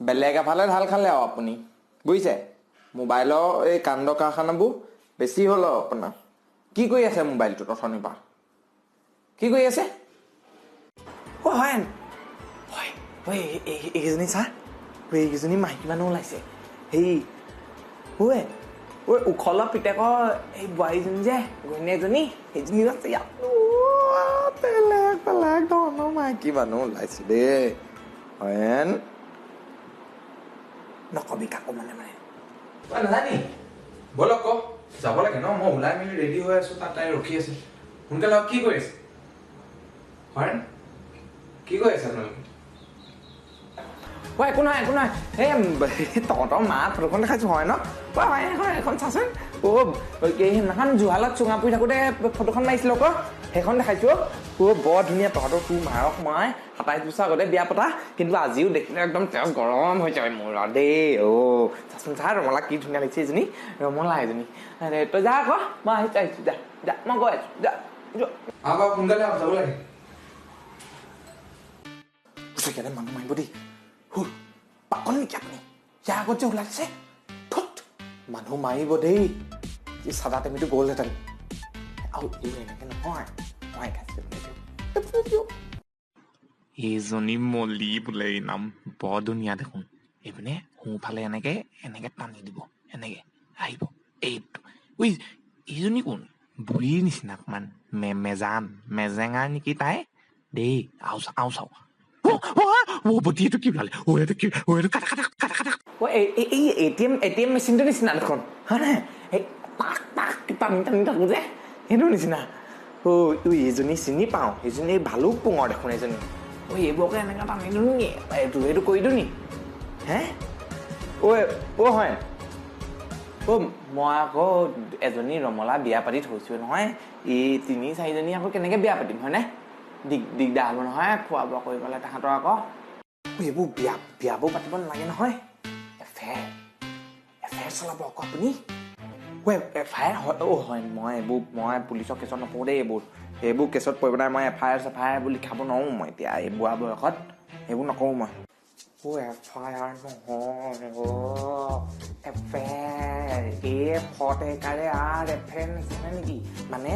বেলেগ এফালে ঢাল খালে আৰু আপুনি বুজিছে মোবাইলৰ এই কাণ্ড কাৰখানাবোৰ বেছি হ'ল আপোনাৰ কি কৰি আছে মোবাইলটো অথনিৰ পৰা কি কৰি আছে হয় এইকেইজনী চা এইকেইজনী মাইকী মানুহ ওলাইছে সেই ঐ উখলৰ পিতেকৰ এই বোৱাৰীজনী যে ঘৈণীয়েকজনী সেইজনী আছে ইয়াত বেলেগ বেলেগ ধৰণৰ মাইকী মানুহ ওলাইছে দেই হয়েন নকবি কাকো মানে নাজানি বলক ক যাব লাগে ন মই ওলাই মেলি ৰেডি হৈ আছো তাত তাই ৰখি আছে সোনকালে কি কৰি আছে হয়েন কি কৰি আছে আপোনালোকে একো নহয় এই তহঁতৰ মা ফটোখন দেখাইছো হয় ন এখন চাচোন সেইদিনাখন জুহালত চুঙা পৰি থাকোঁতে ফটোখন মাৰিছিলো আকৌ সেইখন দেখাইছো বৰ ধুনীয়া তহঁতৰ তোৰ মাৰক মই ২৭ বছৰ আগতে বিয়া পতা কিন্তু আজিও দেখিলে একদম তেজ গৰম হৈ যায় মোৰ দেই চাচোন চা ৰমলা কি ধুনীয়া লাগিছে এজনী ৰমলা এজনী তই যা আকৌ মই আহিছো যা মই গৈ আছো যা সোনকালে যাব লাগে মানুহ মাৰিব দেই পাগল নেকি আপুনি ইয়াৰ আগত যে ওলাইছে মানুহ মাৰিব দেই চাদা টেমিটো গ'লহেঁতেন আৰু এনেকে নহয় এইজনী মলি বোলে এই নাম বৰ ধুনীয়া দেখোন এইপিনে সোঁফালে এনেকে টানি দিব এনেকে আহিব এইটো এইজনী কোন বুঢ়ীৰ নিচিনা অকমান মেজেঙা নেকি তাই দেই আও চাও এইটো কি ওলালে এইটো এটিএম মেচিনটো নিচিনা দেখোন হয় নাই টানি থাকো যে সেইটো নিচিনা এইজনী চিনি পাওঁ সেইজনী ভালুক পুঙৰ দেখোন এজনী এইবোৰকে এনেকে টানি দিওঁ নেকি এইটো কৰি দিওঁ নি হে হয় মই আকৌ এজনী ৰমলা বিয়া পাতি থৈছো নহয় এই ৩-৪জনী আকৌ কেনেকে বিয়া পাতিম হয় নে দিগদাৰ হ'ব নহয় খোৱা বোৱা কৰি পেলাই তাহাঁতৰ আকৌ এইবোৰ বিয়াবোৰ পাতিব নালাগে নহয় এফআইআৰ চলাব আকৌ আপুনি এফআইআৰ হয় মই পুলিচৰ কেছত নপৰোঁ দেই এইবোৰ কেছত পৰিব নাই মই এফআইআৰ বুলি লিখাব নোৱাৰোঁ মই এতিয়া এই বুঢ়া বয়সত এইবোৰ নকৰোঁ মই এফআইআৰ নহয় এফআইআৰ ফটেকাৰে এফআইআৰ নিচিনা নেকি মানে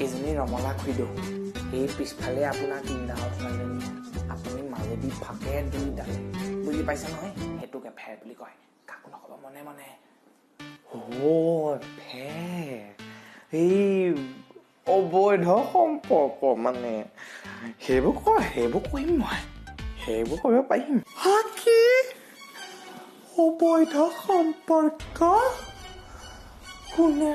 এইজনী ৰমলা খুইদেউ এই পিছফালে আপোনাৰ ৩ ডাঙৰ ছোৱালীজনী আপুনি মাজেদি ফাকে 2 ডাল বুজি পাইছে নহয় সেইটোক এফআইআৰ বুলি কয় কাকো নক'ব মনে এই অবৈধ সম্পৰ্ক মানে সেইবোৰ কৰিম মই সেইবোৰ কৰিব পাৰিম কি অবৈধ সম্পৰ্ক কোনে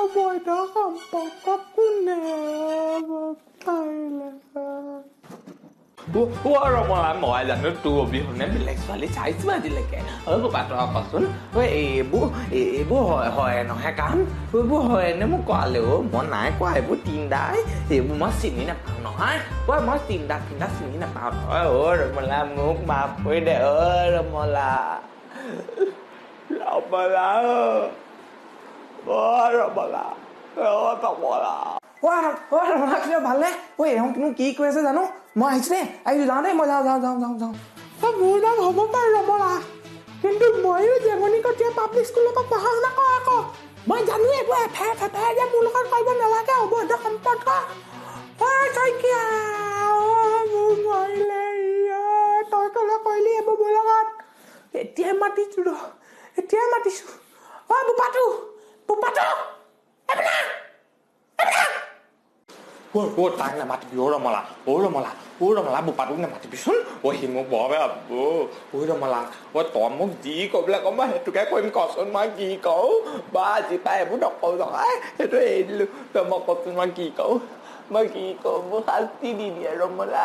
অবৈধ সম্পৰ্ক কোনে ৰমলা মই জানো তোৰ অবিহনে বেলেগ ছোৱালী চাইছো আজিলৈকে বাবা তই কচোন এইবোৰ হয় নহয় কাম এইবোৰ হয়নে মোক কোৱালেও মই নাই কোৱা এইবোৰ তিনদাই এইবোৰ মই চিনি নাপাওঁ নহয় মই তিনদা চিনি নাপাওঁ নহয় ৰমলা মোক মাফ কৰি দে ৰমলা ভালনে এওঁ কি কৈ আছে জানো মই আহিছো যাওঁ দেই মই যাওঁ মোৰ নাম হ'ব পাৰে ৰমলা কিন্তু ময়ো জেঙনি কটীয়া পাব্লিক স্কুলৰ পৰা পঢ়া শুনা কৰা আকৌ মই জানো এইবোৰ এফআইআৰ যে মোৰ লগত কৰিব নালাগে অবৈধ সম্পৰ্ক মোৰ মাৰিলে তই কলে কৰিলি এইবোৰ মোৰ লগত এতিয়াই মাতিছো বোপাটো তাক নামাতিবি ৰমলা বোপাটোক নামাতিবিচোন সি মোক বৰ বেয়া ৰমলা তই মোক যি কবলৈ কম মই সেইটোকে কৰিম কচোন মই কি কওঁ বা আজি পাই এইবোৰ নকওঁ নহয় সেইটো এৰি দিলো তই মই কচোন মই কি কওঁ মোক শাস্তি দি দিয়ে ৰমলা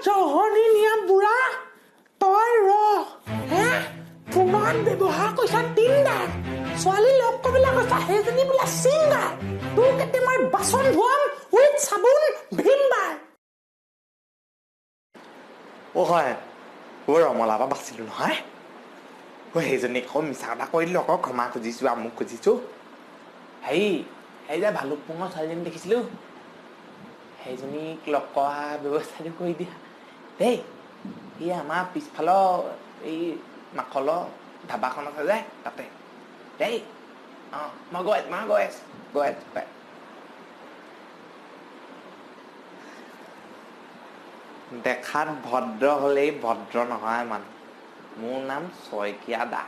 জহনি নিয়া বুঢ়া তই পুনৰ ব্যৱহাৰ কৰিছা 3 ডাল ছোৱালী লগ কৰিবলৈ কৈছা সেইজনী বোলে চিংগাৰ তোৰ কেতিয়া মই বাচন ধোৱাম উইথ চাবোন ভীমবাৰ হয় ৰমলা পৰা বাচিলো নহয় সেইজনীক আকৌ মিছা কথা কৈ দিলো আকৌ ক্ষমা খুজিছো আমুক খুজিছো সেই যে ভালুকপুঙৰ ছোৱালীজনী দেখিছিলো সেইজনীক লগ কৰা ব্যৱস্থাটো কৰি দিয়া দেই ই আমাৰ পিছফালৰ এই মাখলৰ ধাবাখন আছে যে তাতে দেই অঁ মই গৈ আছো দেখাত ভদ্ৰ হ'লেই ভদ্ৰ নহয় মানুহ মোৰ নাম শইকীয়া দা